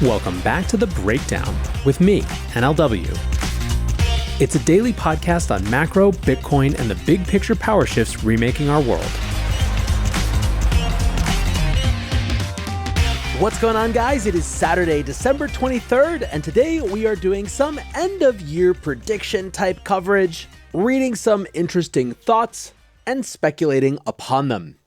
Welcome back to The Breakdown with me, NLW. It's a daily podcast on macro, Bitcoin, and the big picture power shifts remaking our world. What's going on, guys? It is Saturday, December 23rd, and today we are doing some end-of-year prediction type coverage, reading some interesting thoughts, and speculating upon them.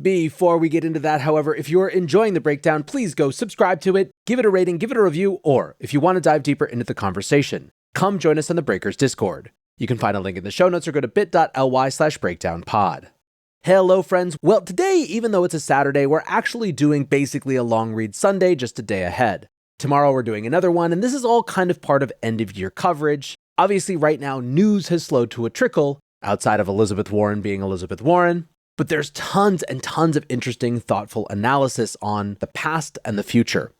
Before we get into that, however, if you're enjoying The Breakdown, please go subscribe to it, give it a rating, give it a review, or if you want to dive deeper into the conversation, come join us on the Breakers Discord. You can find a link in the show notes or go to bit.ly/breakdownpod. Hello, friends. Well, today, even though it's a Saturday, we're actually doing basically a long read Sunday, just a day ahead. Tomorrow, we're doing another one, and this is all kind of part of end-of-year coverage. Obviously, right now, news has slowed to a trickle, outside of Elizabeth Warren being Elizabeth Warren. But there's tons and tons of interesting, thoughtful analysis on the past and the future.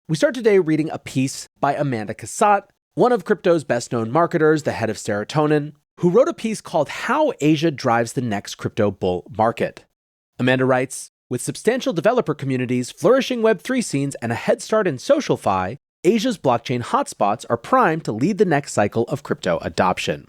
We start today reading a piece by Amanda Cassatt, one of crypto's best-known marketers, the head of Serotonin, who wrote a piece called How Asia Drives the Next Crypto Bull Market. Amanda writes, with substantial developer communities, flourishing Web3 scenes, and a head start in SocialFi, Asia's blockchain hotspots are primed to lead the next cycle of crypto adoption.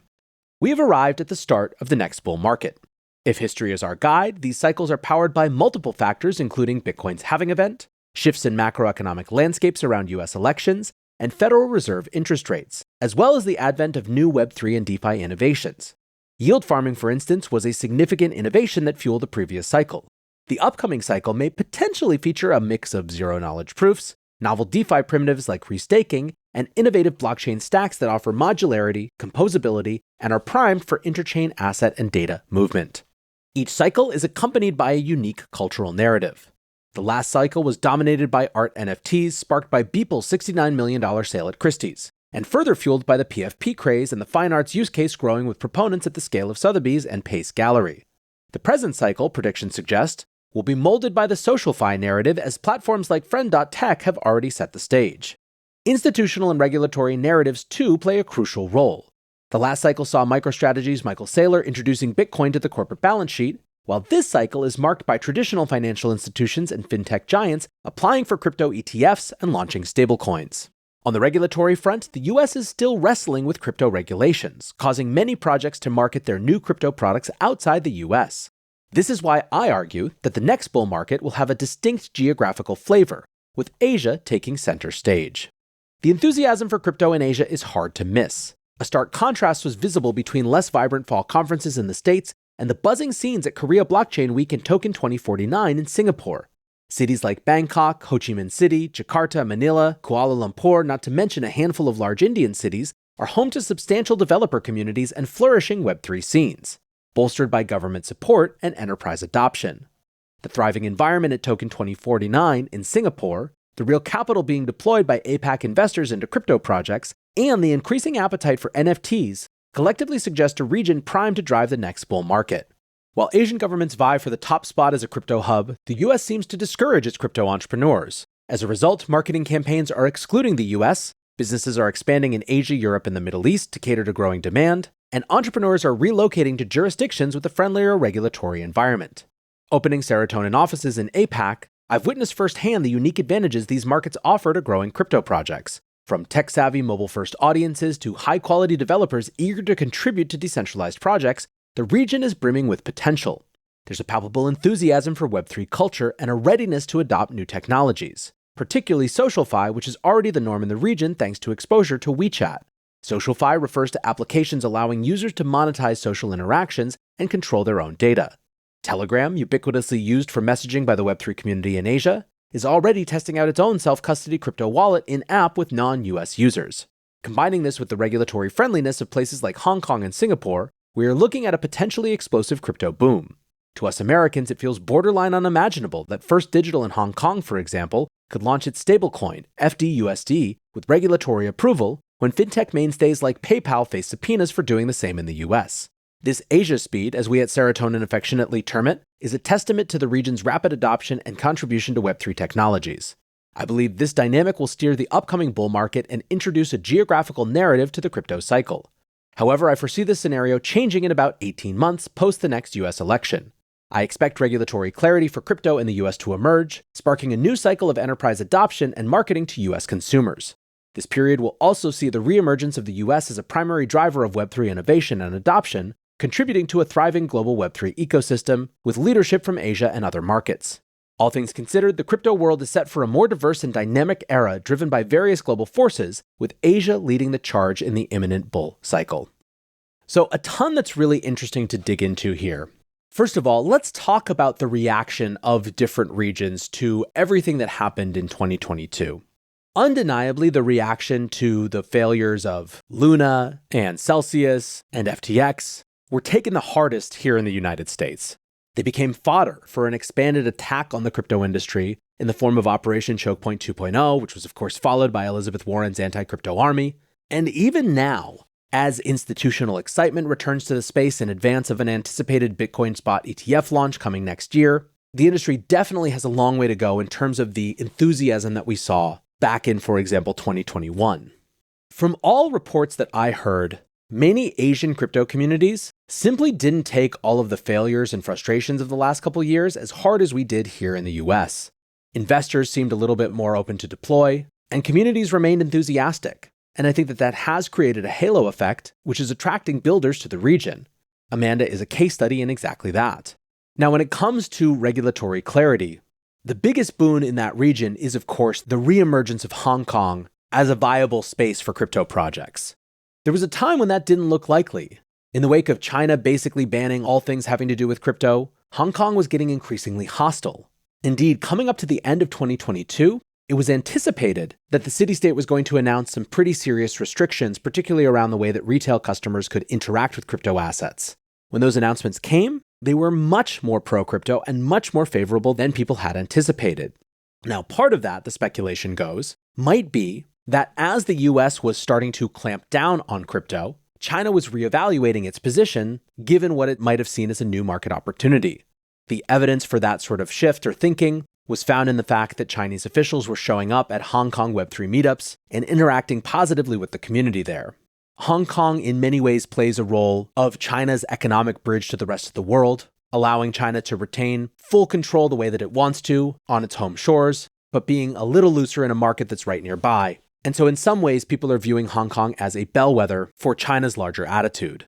We have arrived at the start of the next bull market. If history is our guide, these cycles are powered by multiple factors, including Bitcoin's halving event, shifts in macroeconomic landscapes around US elections, and Federal Reserve interest rates, as well as the advent of new Web3 and DeFi innovations. Yield farming, for instance, was a significant innovation that fueled the previous cycle. The upcoming cycle may potentially feature a mix of zero-knowledge proofs, novel DeFi primitives like restaking, and innovative blockchain stacks that offer modularity, composability, and are primed for interchain asset and data movement. Each cycle is accompanied by a unique cultural narrative. The last cycle was dominated by art NFTs, sparked by Beeple's $69 million sale at Christie's, and further fueled by the PFP craze and the fine arts use case growing with proponents at the scale of Sotheby's and Pace Gallery. The present cycle, predictions suggest, will be molded by the SocialFi narrative as platforms like Friend.tech have already set the stage. Institutional and regulatory narratives, too, play a crucial role. The last cycle saw MicroStrategy's Michael Saylor introducing Bitcoin to the corporate balance sheet, while this cycle is marked by traditional financial institutions and fintech giants applying for crypto ETFs and launching stablecoins. On the regulatory front, the US is still wrestling with crypto regulations, causing many projects to market their new crypto products outside the US. This is why I argue that the next bull market will have a distinct geographical flavor, with Asia taking center stage. The enthusiasm for crypto in Asia is hard to miss. A stark contrast was visible between less vibrant fall conferences in the States and the buzzing scenes at Korea Blockchain Week and Token 2049 in Singapore. Cities like Bangkok, Ho Chi Minh City, Jakarta, Manila, Kuala Lumpur, not to mention a handful of large Indian cities, are home to substantial developer communities and flourishing Web3 scenes, bolstered by government support and enterprise adoption. The thriving environment at Token 2049 in Singapore, the real capital being deployed by APAC investors into crypto projects, and the increasing appetite for NFTs collectively suggest a region primed to drive the next bull market. While Asian governments vie for the top spot as a crypto hub, the US seems to discourage its crypto entrepreneurs. As a result, marketing campaigns are excluding the US, businesses are expanding in Asia, Europe, and the Middle East to cater to growing demand, and entrepreneurs are relocating to jurisdictions with a friendlier regulatory environment. Opening Serotonin offices in APAC, I've witnessed firsthand the unique advantages these markets offer to growing crypto projects. From tech-savvy mobile-first audiences to high-quality developers eager to contribute to decentralized projects, the region is brimming with potential. There's a palpable enthusiasm for Web3 culture and a readiness to adopt new technologies, particularly SocialFi, which is already the norm in the region thanks to exposure to WeChat. SocialFi refers to applications allowing users to monetize social interactions and control their own data. Telegram, ubiquitously used for messaging by the Web3 community in Asia, is already testing out its own self-custody crypto wallet in-app with non-US users. Combining this with the regulatory friendliness of places like Hong Kong and Singapore, we are looking at a potentially explosive crypto boom. To us Americans, it feels borderline unimaginable that First Digital in Hong Kong, for example, could launch its stablecoin, FDUSD, with regulatory approval when fintech mainstays like PayPal face subpoenas for doing the same in the US. This Asia speed, as we at Serotonin affectionately term it, is a testament to the region's rapid adoption and contribution to Web3 technologies. I believe this dynamic will steer the upcoming bull market and introduce a geographical narrative to the crypto cycle. However, I foresee this scenario changing in about 18 months post the next US election. I expect regulatory clarity for crypto in the US to emerge, sparking a new cycle of enterprise adoption and marketing to US consumers. This period will also see the reemergence of the US as a primary driver of Web3 innovation and adoption, contributing to a thriving global Web3 ecosystem with leadership from Asia and other markets. All things considered, the crypto world is set for a more diverse and dynamic era driven by various global forces, with Asia leading the charge in the imminent bull cycle. So a ton that's really interesting to dig into here. First of all, let's talk about the reaction of different regions to everything that happened in 2022. Undeniably, the reaction to the failures of Luna and Celsius and FTX were taken the hardest here in the United States. They became fodder for an expanded attack on the crypto industry in the form of Operation Choke Point 2.0, which was of course followed by Elizabeth Warren's anti-crypto army. And even now, as institutional excitement returns to the space in advance of an anticipated Bitcoin spot ETF launch coming next year, the industry definitely has a long way to go in terms of the enthusiasm that we saw back in, for example, 2021. From all reports that I heard, many Asian crypto communities simply didn't take all of the failures and frustrations of the last couple years as hard as we did here in the US. Investors seemed a little bit more open to deploy, and communities remained enthusiastic. And I think that has created a halo effect, which is attracting builders to the region. Amanda is a case study in exactly that. Now, when it comes to regulatory clarity, the biggest boon in that region is, of course, the reemergence of Hong Kong as a viable space for crypto projects. There was a time when that didn't look likely. In the wake of China basically banning all things having to do with crypto, Hong Kong was getting increasingly hostile. Indeed, coming up to the end of 2022, it was anticipated that the city-state was going to announce some pretty serious restrictions, particularly around the way that retail customers could interact with crypto assets. When those announcements came, they were much more pro-crypto and much more favorable than people had anticipated. Now, part of that, the speculation goes, might be that as the US was starting to clamp down on crypto, China was reevaluating its position, given what it might have seen as a new market opportunity. The evidence for that sort of shift or thinking was found in the fact that Chinese officials were showing up at Hong Kong Web3 meetups and interacting positively with the community there. Hong Kong in many ways plays a role of China's economic bridge to the rest of the world, allowing China to retain full control the way that it wants to on its home shores, but being a little looser in a market that's right nearby. And so in some ways, people are viewing Hong Kong as a bellwether for China's larger attitude.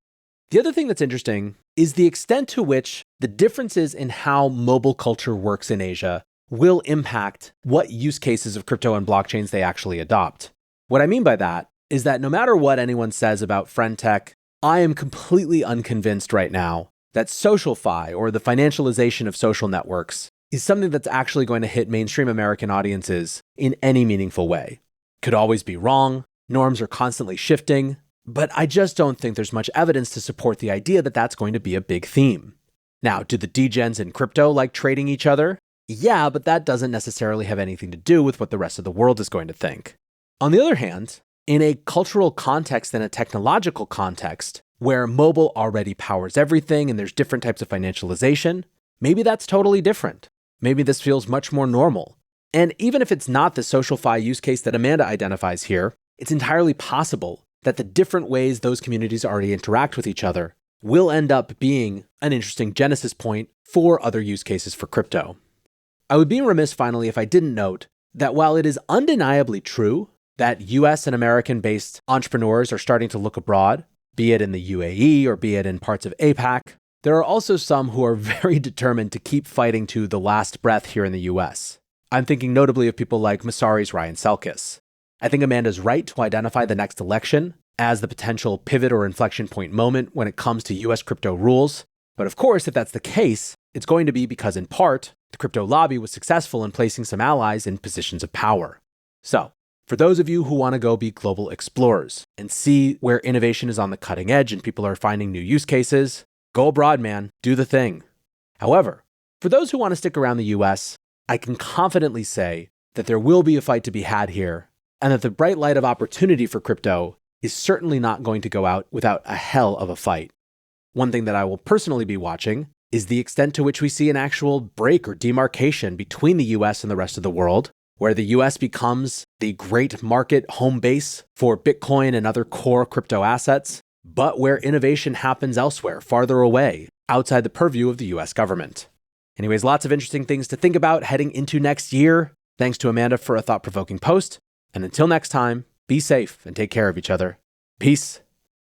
The other thing that's interesting is the extent to which the differences in how mobile culture works in Asia will impact what use cases of crypto and blockchains they actually adopt. What I mean by that is that no matter what anyone says about friend tech, I am completely unconvinced right now that SocialFi, or the financialization of social networks, is something that's actually going to hit mainstream American audiences in any meaningful way. Could always be wrong, norms are constantly shifting, but I just don't think there's much evidence to support the idea that that's going to be a big theme. Now, do the degens in crypto like trading each other? Yeah, but that doesn't necessarily have anything to do with what the rest of the world is going to think. On the other hand, in a cultural context and a technological context, where mobile already powers everything and there's different types of financialization, maybe that's totally different. Maybe this feels much more normal. And even if it's not the SocialFi use case that Amanda identifies here, it's entirely possible that the different ways those communities already interact with each other will end up being an interesting genesis point for other use cases for crypto. I would be remiss finally if I didn't note that while it is undeniably true that US and American-based entrepreneurs are starting to look abroad, be it in the UAE or be it in parts of APAC, there are also some who are very determined to keep fighting to the last breath here in the US. I'm thinking notably of people like Messari's Ryan Selkis. I think Amanda's right to identify the next election as the potential pivot or inflection point moment when it comes to US crypto rules. But of course, if that's the case, it's going to be because in part, the crypto lobby was successful in placing some allies in positions of power. So, for those of you who want to go be global explorers and see where innovation is on the cutting edge and people are finding new use cases, go abroad, man, do the thing. However, for those who want to stick around the US, I can confidently say that there will be a fight to be had here, and that the bright light of opportunity for crypto is certainly not going to go out without a hell of a fight. One thing that I will personally be watching is the extent to which we see an actual break or demarcation between the US and the rest of the world, where the US becomes the great market home base for Bitcoin and other core crypto assets, but where innovation happens elsewhere, farther away, outside the purview of the US government. Anyways, lots of interesting things to think about heading into next year. Thanks to Amanda for a thought-provoking post. And until next time, be safe and take care of each other. Peace.